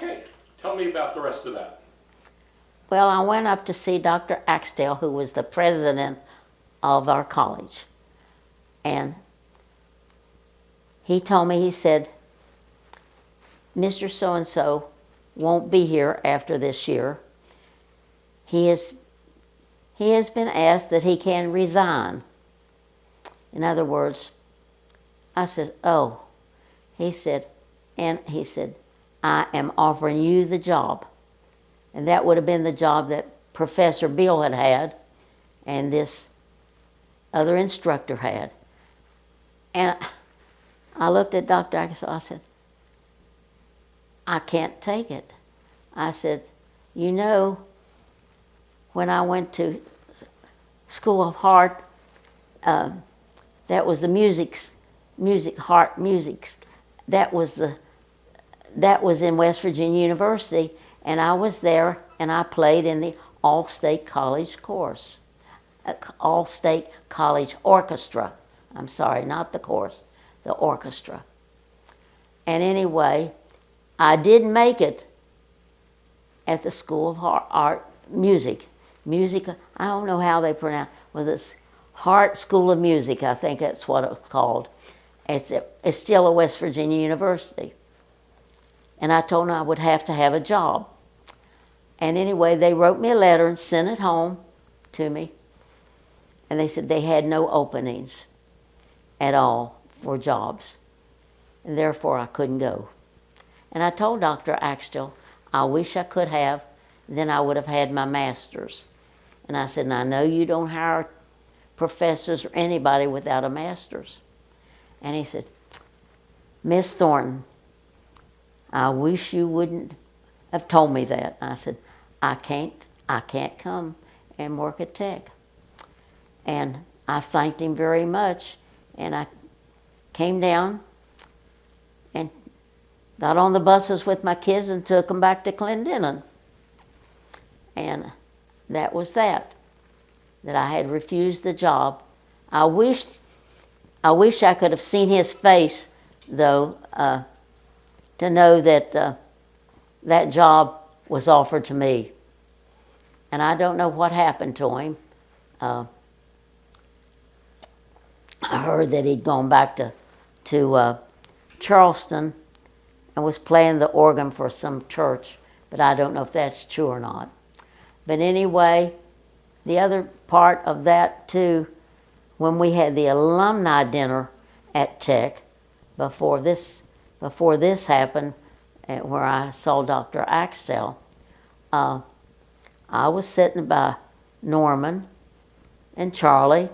Okay, tell me about the rest of that. Well, I went up to see Dr. Axtell, who was the president of our college. And he told me, he said, Mr. So-and-so won't be here after this year. He has been asked that he can resign. In other words, I said, oh. He said, I am offering you the job. And that would have been the job that Professor Beal had and this other instructor had. And I looked at Dr. Axtell, I said, I can't take it. I said, you know, when I went to School of Art, that was the music, that was in West Virginia University, and I was there and I played in the All-State College course, All-State College Orchestra. I'm sorry, not the course, the orchestra. And anyway, I did make it at the School of Art, Music, I don't know how they pronounce it, was this Hart School of Music, I think that's what it's called. It's still a West Virginia University. And I told them I would have to have a job. And anyway, they wrote me a letter and sent it home to me. And they said they had no openings at all for jobs. And therefore I couldn't go. And I told Dr. Axtell, I wish I could have, then I would have had my master's. And I said, and I know you don't hire professors or anybody without a master's. And he said, Miss Thornton, I wish you wouldn't have told me that. I said, I can't come and work at Tech. And I thanked him very much, and I came down and got on the buses with my kids and took them back to Clendenin. And that was that I had refused the job. I wish I could have seen his face, though, to know that that job was offered to me. And I don't know what happened to him. I heard that he'd gone back to Charleston and was playing the organ for some church, but I don't know if that's true or not. But anyway, the other part of that too, when we had the alumni dinner at Tech, before this happened, where I saw Dr. Axtell, I was sitting by Norman and Charlie,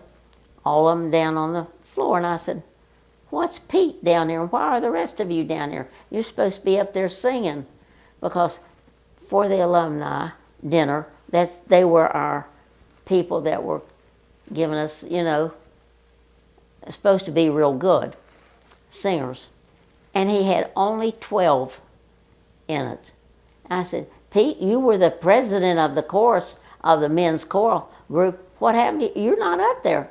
all of them down on the floor, and I said, what's Pete down there? Why are the rest of you down here? You're supposed to be up there singing. Because for the alumni dinner, they were our people that were giving us, supposed to be real good singers. And he had only 12 in it. I said, Pete, you were the president of the chorus, of the men's choral group. What happened to you? You're not up there.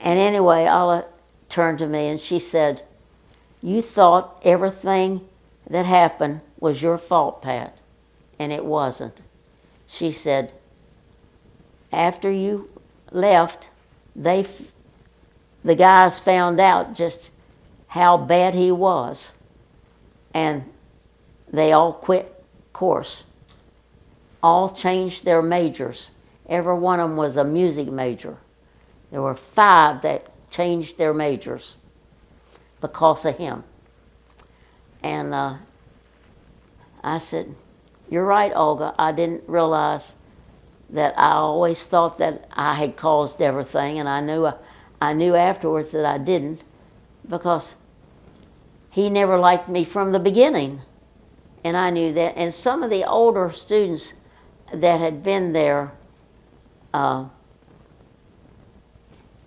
And anyway, Alla turned to me and she said, you thought everything that happened was your fault, Pat. And it wasn't. She said, after you left, the guys found out just how bad he was. And they all quit course. All changed their majors. Every one of them was a music major. There were 5 that changed their majors because of him. And I said, you're right, Olga. I didn't realize that I always thought that I had caused everything, and I knew afterwards that I didn't, because he never liked me from the beginning. And I knew that. And some of the older students that had been there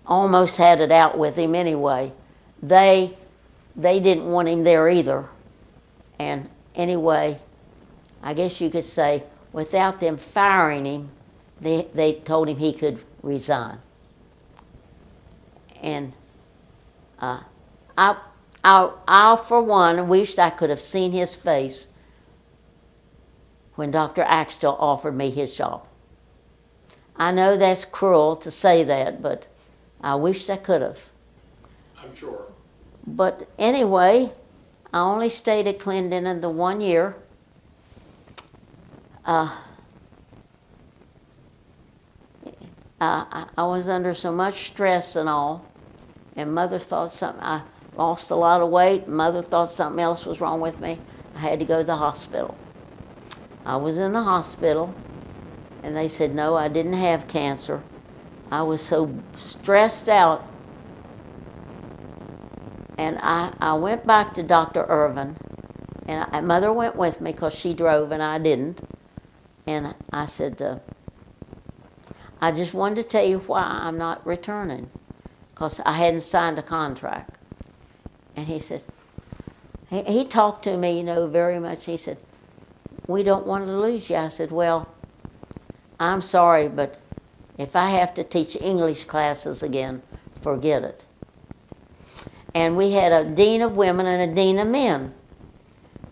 almost had it out with him anyway. They didn't want him there either. And anyway, I guess you could say, without them firing him, they told him he could resign. And I for one, wished I could have seen his face when Dr. Axtell offered me his job. I know that's cruel to say that, but I wished I could have. I'm sure. But anyway, I only stayed at Clendenin the 1 year. I was under so much stress and all, and Mother thought I lost a lot of weight. Mother thought something else was wrong with me. I had to go to the hospital. I was in the hospital, and they said, no, I didn't have cancer. I was so stressed out. And I went back to Dr. Irvin, and Mother went with me because she drove and I didn't. And I said, I just wanted to tell you why I'm not returning, because I hadn't signed a contract. And he said, he talked to me, very much. He said, we don't want to lose you. I said, well, I'm sorry, but if I have to teach English classes again, forget it. And we had a dean of women and a dean of men.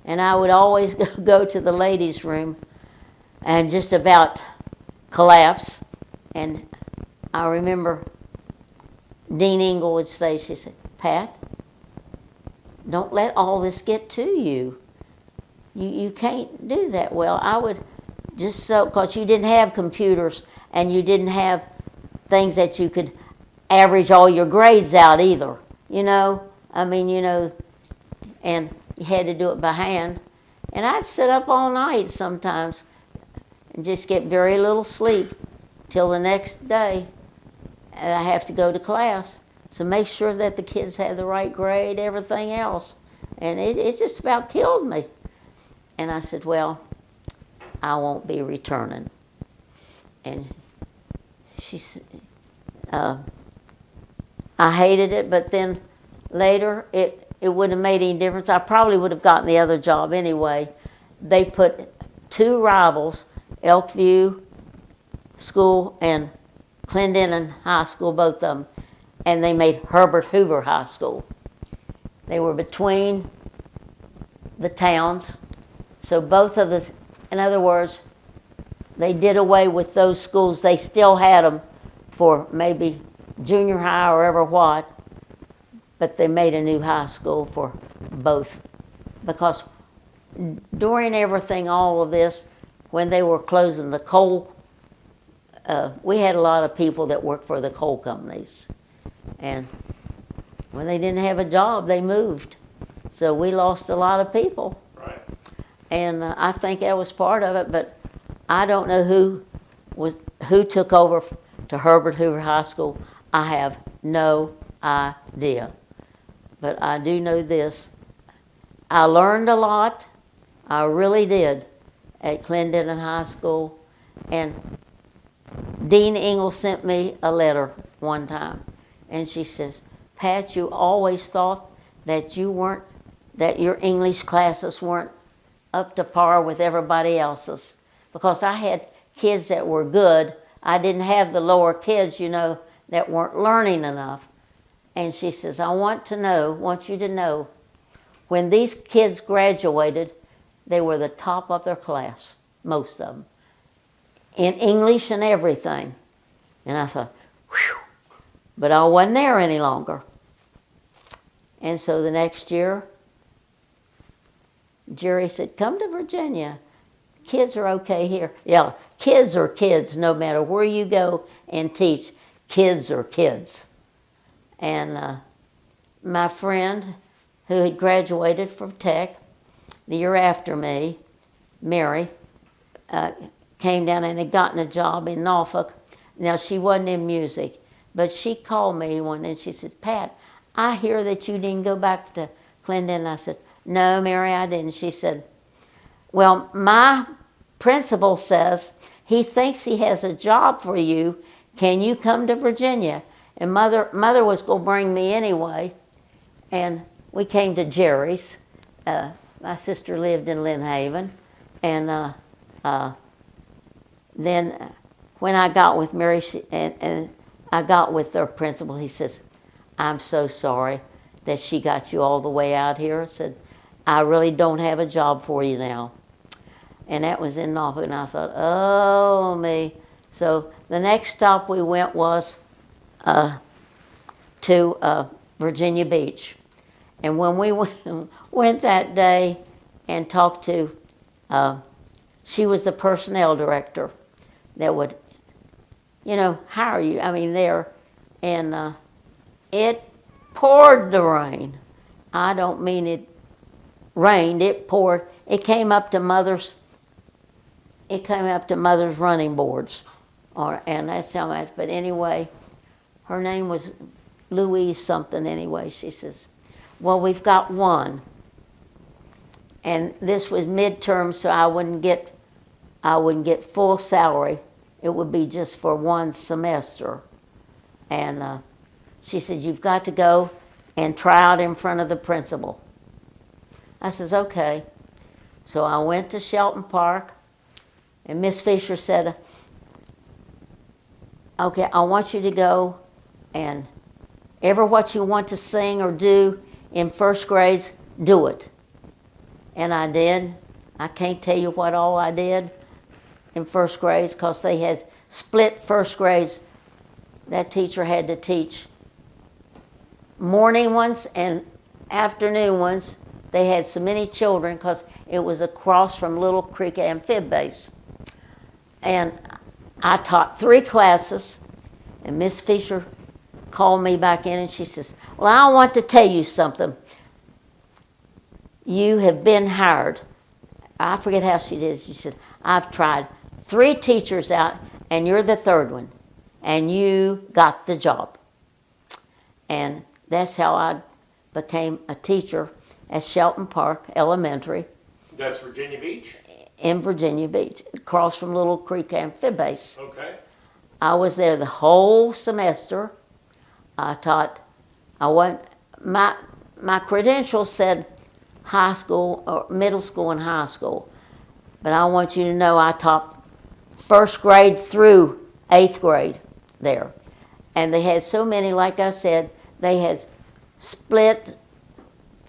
And I would always go to the ladies' room and just about collapse. And I remember Dean Ingle would say, she said, Pat, don't let all this get to you. You can't do that. Well, I would just because you didn't have computers and you didn't have things that you could average all your grades out either. And you had to do it by hand. And I'd sit up all night sometimes and just get very little sleep till the next day. And I have to go to class. So make sure that the kids have the right grade, everything else. And it just about killed me. And I said, well, I won't be returning. And she said, I hated it, but then later it wouldn't have made any difference. I probably would have gotten the other job anyway. They put two rivals, Elkview School and Clendenin High School, both of them, and they made Herbert Hoover High School. They were between the towns, so both of the, in other words, they did away with those schools. They still had them for maybe junior high or ever what, but they made a new high school for both. Because during everything, all of this, when they were closing the coal, we had a lot of people that worked for the coal companies. And when they didn't have a job, they moved. So we lost a lot of people. Right. And I think that was part of it, but I don't know who took over to Herbert Hoover High School. I have no idea. But I do know this. I learned a lot. I really did at Clendenin High School. And Dean Ingle sent me a letter one time. And she says, Pat, you always thought that your English classes weren't up to par with everybody else's. Because I had kids that were good. I didn't have the lower kids, that weren't learning enough. And she says, I want you to know, when these kids graduated, they were the top of their class, most of them, in English and everything. And I thought, whew, but I wasn't there any longer. And so the next year, Jerry said, come to Virginia. Kids are okay here. Yeah, kids are kids no matter where you go and teach. Kids are kids. And my friend who had graduated from Tech the year after me, Mary, came down and had gotten a job in Norfolk. Now, she wasn't in music, but she called me one day and she said, Pat, I hear that you didn't go back to Clendenin. I said, no, Mary, I didn't. She said, well, my principal says he thinks he has a job for you. Can you come to Virginia? And mother was going to bring me anyway. And we came to Jerry's. My sister lived in Lynn Haven. And then when I got with Mary, and I got with their principal, he says, I'm so sorry that she got you all the way out here. I said, I really don't have a job for you now. and that was in Norfolk. And I thought, oh me. So the next stop we went was to Virginia Beach. And when we went that day and talked to, she was the personnel director that would, hire you. I mean, there. And it poured the rain. I don't mean it rained, it poured. It came up to mother's running boards. And that's how much. But anyway, her name was Louise something anyway. She says, well, we've got one. And this was midterm, so I wouldn't get full salary. It would be just for one semester. And she said, you've got to go and try out in front of the principal. I says, okay. So I went to Shelton Park, and Miss Fisher said, okay, I want you to go and ever what you want to sing or do in first grades, do it. And I did. I can't tell you what all I did in first grades because they had split first grades. That teacher had to teach morning ones and afternoon ones. They had so many children because it was across from Little Creek Amphib Base. And I taught 3 classes, and Miss Fisher called me back in and she says, well, I want to tell you something. You have been hired. I forget how she did. She said, I've tried 3 teachers out, and you're the 3rd one, and you got the job. And that's how I became a teacher at Shelton Park Elementary. That's Virginia Beach? In Virginia Beach, across from Little Creek Amphib Base. Okay. I was there the whole semester. I taught, my credentials said high school, or middle school and high school. But I want you to know I taught 1st grade through 8th grade there. And they had so many, like I said, they had split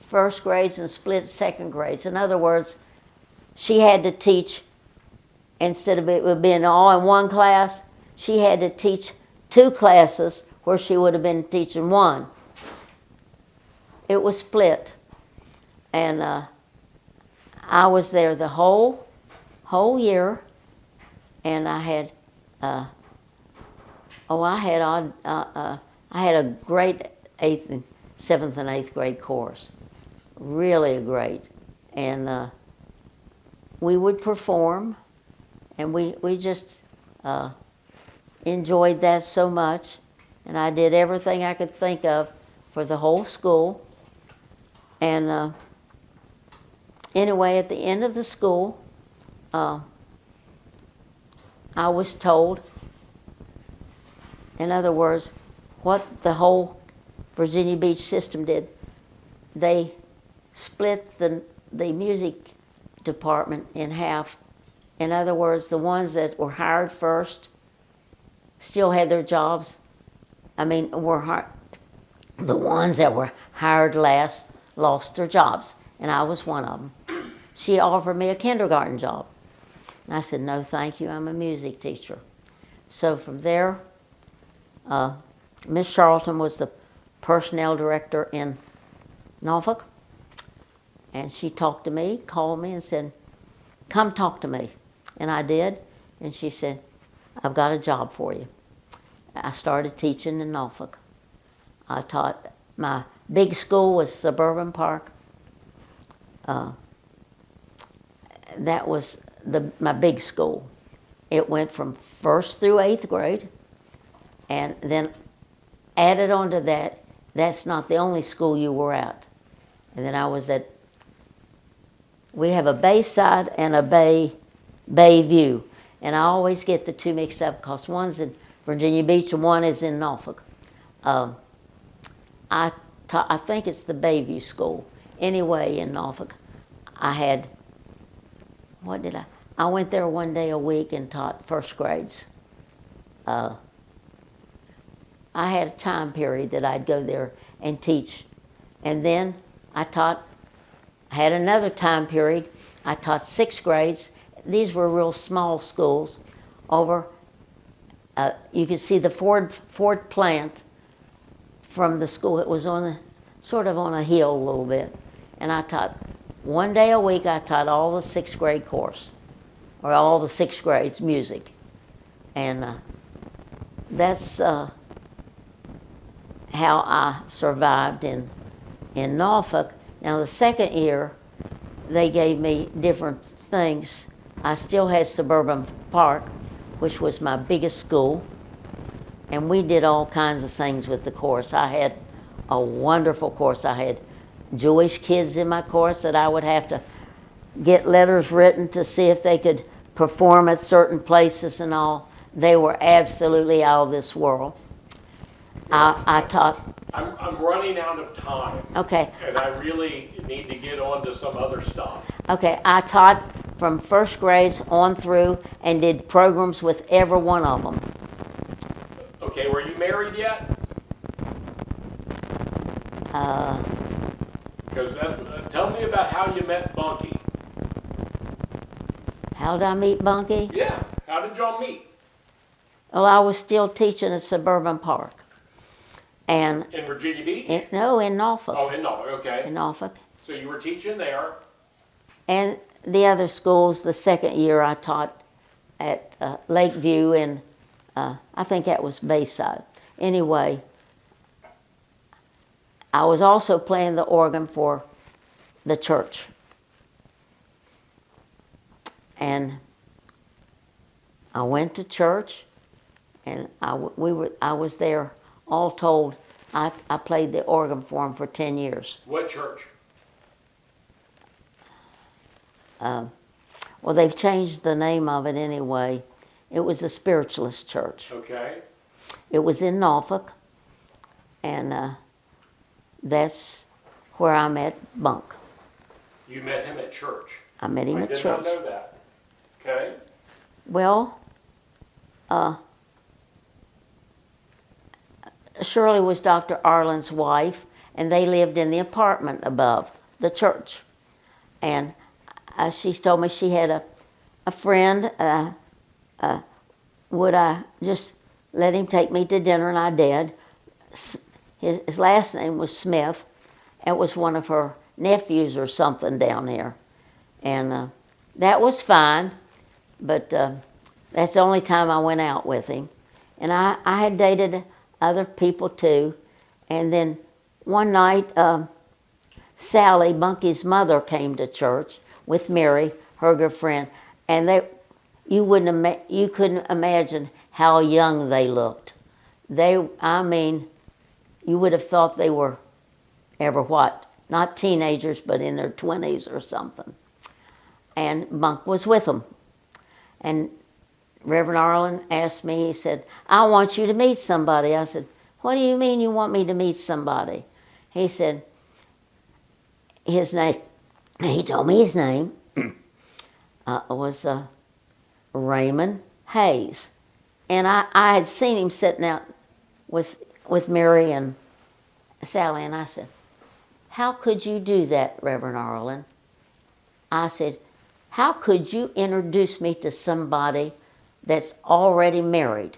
1st grades and split 2nd grades. In other words, she had to teach, instead of it being all in one class, she had to teach 2 classes where she would have been teaching 1. It was split. And I was there the whole year, and I had I had a great 8th and 7th and 8th grade course, really great, and we would perform, and we just enjoyed that so much, and I did everything I could think of for the whole school, and anyway, at the end of the school, I was told, in other words, what the whole Virginia Beach system did, they split the music department in half. In other words, the ones that were hired first still had their jobs. The ones that were hired last lost their jobs, and I was one of them. She offered me a kindergarten job. And I said, no, thank you, I'm a music teacher. So from there, Miss Charlton was the personnel director in Norfolk, and she talked to me, called me and said, come talk to me. And I did, and she said, I've got a job for you. I started teaching in Norfolk. I taught, my big school was Suburban Park. That was my big school. It went from 1st through 8th grade, and then added on to that, that's not the only school you were at. And then I was at, we have a Bayside and a Bayview, and I always get the 2 mixed up because one's in Virginia Beach and one is in Norfolk. I think it's the Bayview School. Anyway, in Norfolk, I had, I went there one day a week and taught 1st grades. I had a time period that I'd go there and teach. And then I had another time period, I taught 6th grades, these were real small schools. Over, you could see the Ford plant from the school. It was on a sort of on a hill a little bit, and I taught 1 day a week. I taught all the sixth grade course, or all the sixth grades music, and that's how I survived in Norfolk. Now the second year, they gave me different things. I still had Suburban Park, which was my biggest school, and we did all kinds of things with the course. I had a wonderful course. I had Jewish kids in my course that I would have to get letters written to see if they could perform at certain places and all. They were absolutely out of this world. I taught. I'm running out of time. Okay. And I really need to get on to some other stuff. Okay, I taught from first grades on through and did programs with every one of them. Okay, were you married yet? Because tell me about how you met Bunky. How did I meet Bunky? Yeah, how did y'all meet? Well, I was still teaching at Suburban Park. And In Virginia Beach? in Norfolk. Oh, in Norfolk, okay. In Norfolk. So you were teaching there. And the other schools, the second year I taught at Lakeview, and I think that was Bayside. Anyway, I was also playing the organ for the church. And I went to church, and I was there. All told, I played the organ for them for 10 years. What church? Well, they've changed the name of it anyway. It was a spiritualist church. Okay. It was in Norfolk, and that's where I met Bunk. You met him at church. I met him I at did church. not know that. Okay. Well, Shirley was Dr. Arlen's wife, and they lived in the apartment above the church. And she told me she had a friend. Would I just let him take me to dinner? And I did. His last name was Smith. It was one of her nephews or something down there. And that was fine, but that's the only time I went out with him. And I had dated other people too. And then one night, Sally, Bunky's mother, came to church with Mary, her good friend, and you couldn't imagine how young they looked. I mean, you would have thought they were not teenagers, but in their 20s or something. And Bunk was with them. And Reverend Arlen asked me, he said, I want you to meet somebody. I said, what do you mean you want me to meet somebody? He said, his name, he told me his name was Raymond Hayes. And I had seen him sitting out with Mary and Sally, and I said, how could you do that, Reverend Arlen? I said, how could you introduce me to somebody that's already married?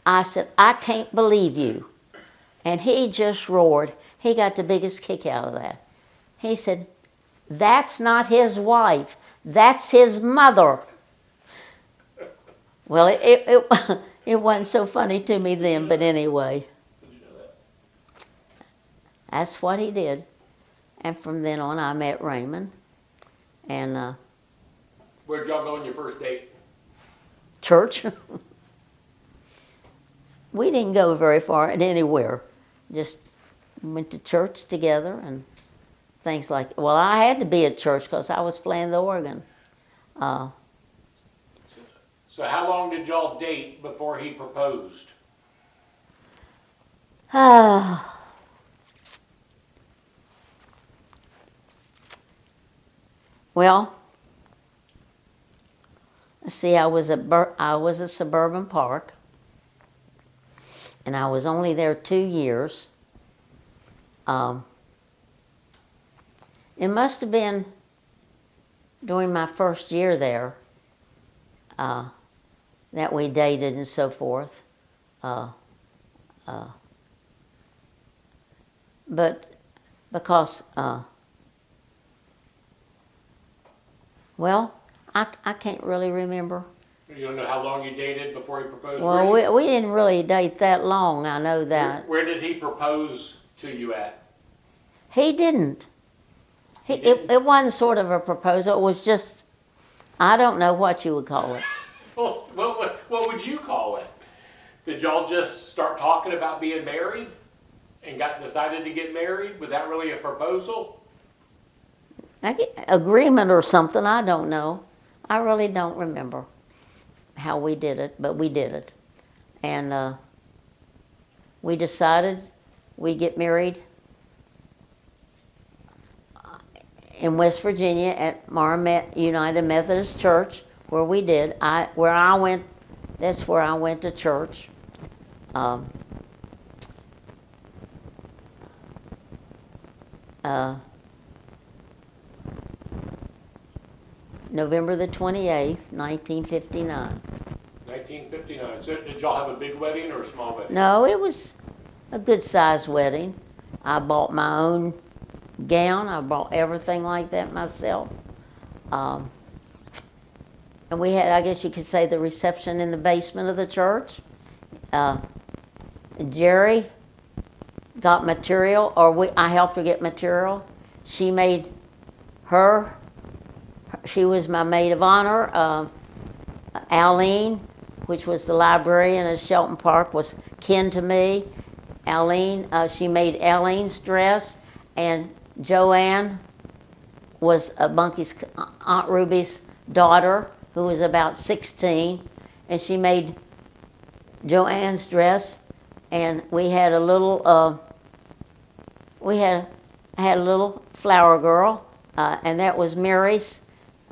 I said, I can't believe you. And he just roared. He got the biggest kick out of that. He said, that's not his wife. That's his mother. Well, it wasn't so funny to me then, but anyway. Did you know that? That's what he did. And from then on, I met Raymond. And Where'd y'all go on your first date? church. We didn't go very far anywhere. Just went to church together and things like. Well, I had to be at church because I was playing the organ. So how long did y'all date before he proposed? Well, let's see. I was at Suburban Park, and I was only there 2 years. It must have been during my first year there, that we dated and so forth. But because, well, I can't really remember. You don't know how long you dated before he proposed? Well, Where, we didn't really date that long, I know that. where did he propose to you at? He didn't. He didn't? It wasn't sort of a proposal, it was just, I don't know what you would call it. Well, what would you call it? Did y'all just start talking about being married and decided to get married? Was that really a proposal? Agreement or something, I don't know. I really don't remember how we did it, but we did it. And we decided we'd get married in West Virginia at Mara United Methodist Church, where we did. That's where I went to church. November the 28th, 1959. 1959. So did y'all have a big wedding or a small wedding? No, it was a good-sized wedding. I bought my own gown. I bought everything like that myself. And we had, I guess you could say, the reception in the basement of the church. Jerry got material, I helped her get material. She made she was my maid of honor. Aline, which was the librarian at Shelton Park, was kin to me. Aline, she made Aline's dress, and Joanne was Bunky's Aunt Ruby's daughter, who was about 16, and she made Joanne's dress. And we had a little, I had a little flower girl, and that was Mary's.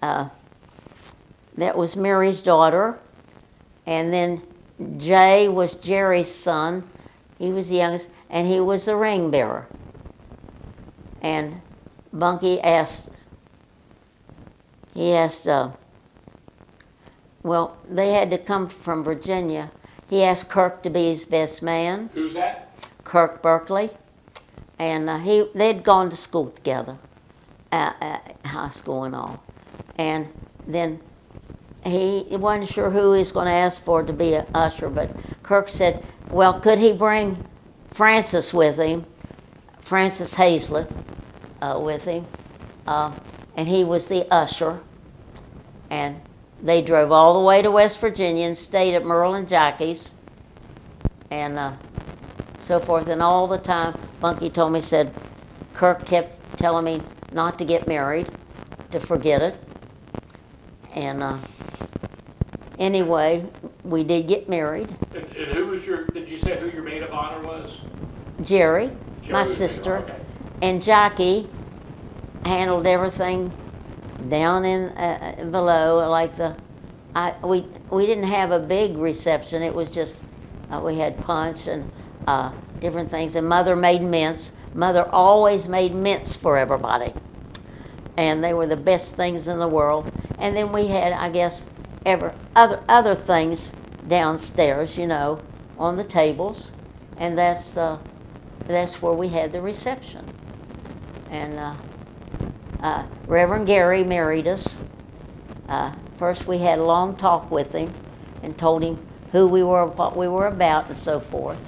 That was Mary's daughter. And then Jay was Jerry's son. He was the youngest, and he was the ring bearer. And Bunky asked, well, they had to come from Virginia. He asked Kirk to be his best man. Who's that? Kirk Berkeley. And they'd gone to school together, high school and all. And then he wasn't sure who he was going to ask for to be an usher, but Kirk said, well, could he bring Francis with him, Francis Hazlett with him, and he was the usher. And they drove all the way to West Virginia and stayed at Merle and Jackie's, and so forth. And all the time, Bunky told me, said, Kirk kept telling me not to get married, to forget it. And anyway, we did get married. And who was did you say who your maid of honor was? Jerry, my was sister, okay. and Jackie handled everything down in below, like we didn't have a big reception. It was just we had punch and different things. And Mother made mince. Mother always made mince for everybody, and they were the best things in the world. And then we had, I guess, other things downstairs, on the tables, and that's where we had the reception. And Reverend Gary married us. First, we had a long talk with him and told him who we were, what we were about, and so forth.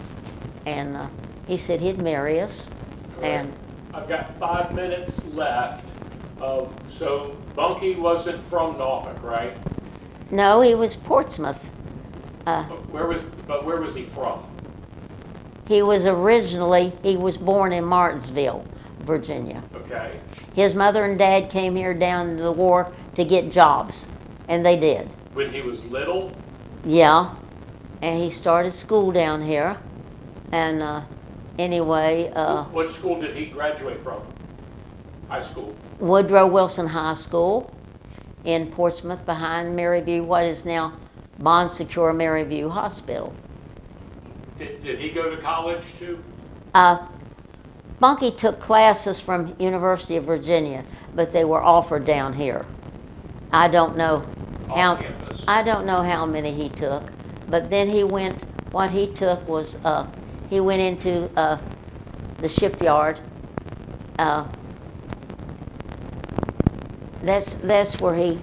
And he said he'd marry us. And I've got 5 minutes left. So Bunky wasn't from Norfolk, right? no, he was Portsmouth. Where was he from? He was born in Martinsville, Virginia. Okay. His mother and dad came here down into the war to get jobs, and they did. When he was little? Yeah, and he started school down here, and anyway, What school did he graduate from? High school? Woodrow Wilson High School in Portsmouth, behind Maryview, what is now Bon Secure Maryview Hospital. Did he go to college too? Bunky took classes from University of Virginia, but they were offered down here. I don't know how. Off campus. I don't know how many he took, but then he went. What he took was he went into the shipyard. That's where he.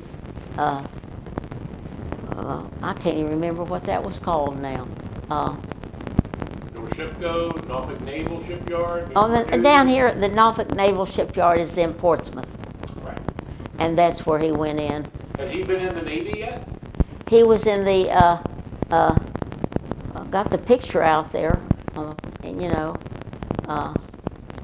I can't even remember what that was called now. North Shipco, Norfolk Naval Shipyard. Down here at the Norfolk Naval Shipyard is in Portsmouth, Right. and that's where he went in. Had he been in the Navy yet? He was in the. Got the picture out there, and,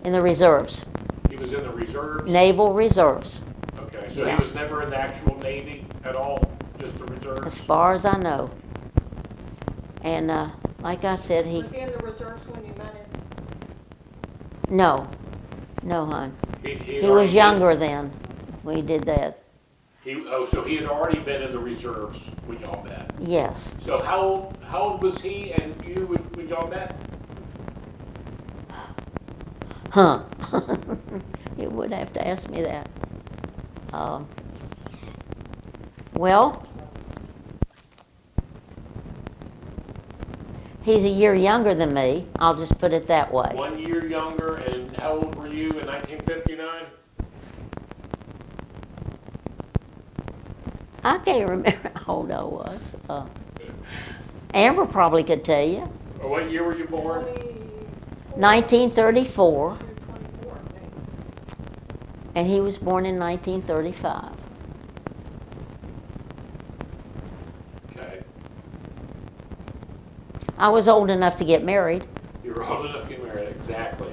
in the reserves, He was in the reserves? naval reserves, Okay, so Yeah. he was never in the actual Navy at all, just the as reserves? far as I know. And like I said, Was he in the reserves when you met him? no, hon. He He was younger then. when he did that. So he had already been in the reserves when y'all met. Yes. So how old was he and you when y'all met? Huh. You would have to ask me that. Well, he's a year younger than me. I'll just put it that way. 1 year younger, and how old were you in 1959? I can't remember how old I was. Amber probably could tell you. Or what year were you born? 1934, 24, I think. and he was born in 1935. Okay. I was old enough to get married. You were old enough to get married, exactly.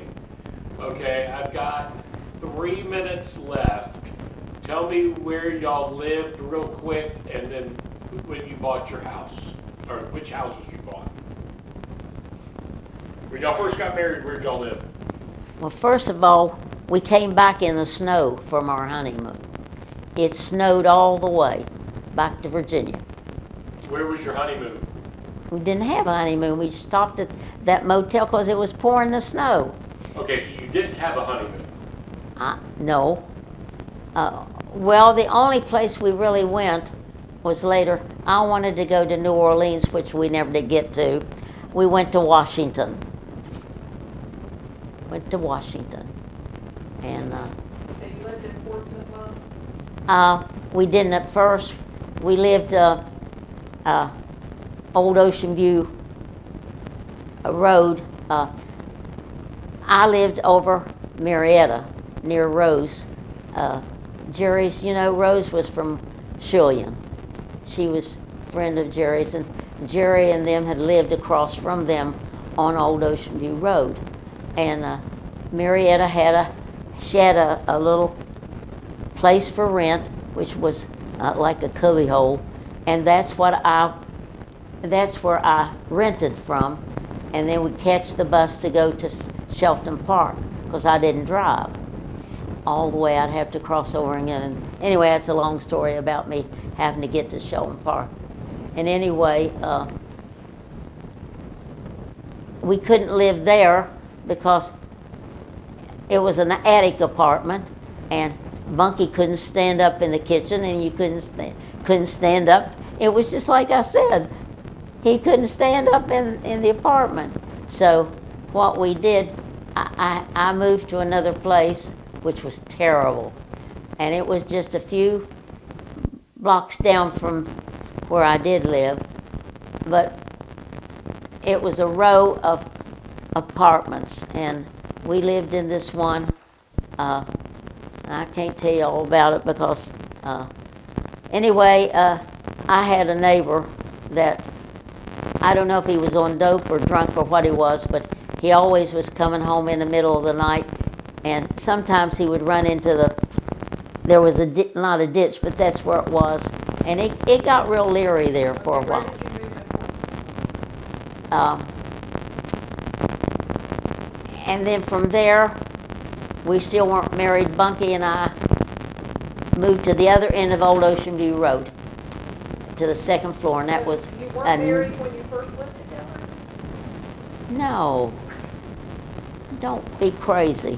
Okay, I've got 3 minutes left. Tell me where y'all lived real quick, and then when you bought your house, or which houses you bought. When y'all first got married, where'd y'all live? Well, first of all, we came back in the snow from our honeymoon. It snowed all the way back to Virginia. Where was your honeymoon? We didn't have a honeymoon. We stopped at that motel because it was pouring the snow. Okay, so you didn't have a honeymoon. No. Well, the only place we really went was later. I wanted to go to New Orleans, which we never did get to. We went to Washington. And And you lived in Portsmouth, Mom? we didn't at first. We lived Old Ocean View Road. I lived over Marietta near Rose. Jerry's, Rose was from Shullian. She was a friend of Jerry's, and Jerry and them had lived across from them on Old Ocean View Road. And Marietta had a little place for rent, which was like a cubby hole, and that's where I rented from. And then we'd catch the bus to go to Shelton Park, because I didn't drive. All the way I'd have to cross over again. And anyway, that's a long story about me having to get to Shelton Park. And anyway, we couldn't live there because it was an attic apartment, and Bunky couldn't stand up in the kitchen, and you couldn't stand up. It was just like I said, he couldn't stand up in the apartment. So what we did, I moved to another place, which was terrible. And it was just a few blocks down from where I did live. But it was a row of apartments, and we lived in this one. I can't tell you all about it because, anyway, I had a neighbor that, I don't know if he was on dope or drunk or what he was, but he always was coming home in the middle of the night, and sometimes he would run into there was not a ditch, but that's where it was, and it got real leery there for a Where while. did you move in Portsmouth? And then from there, we still weren't married. Bunky and I moved to the other end of Old Ocean View Road, to the second floor, and that was You weren't married when you first lived together? no. Don't be crazy.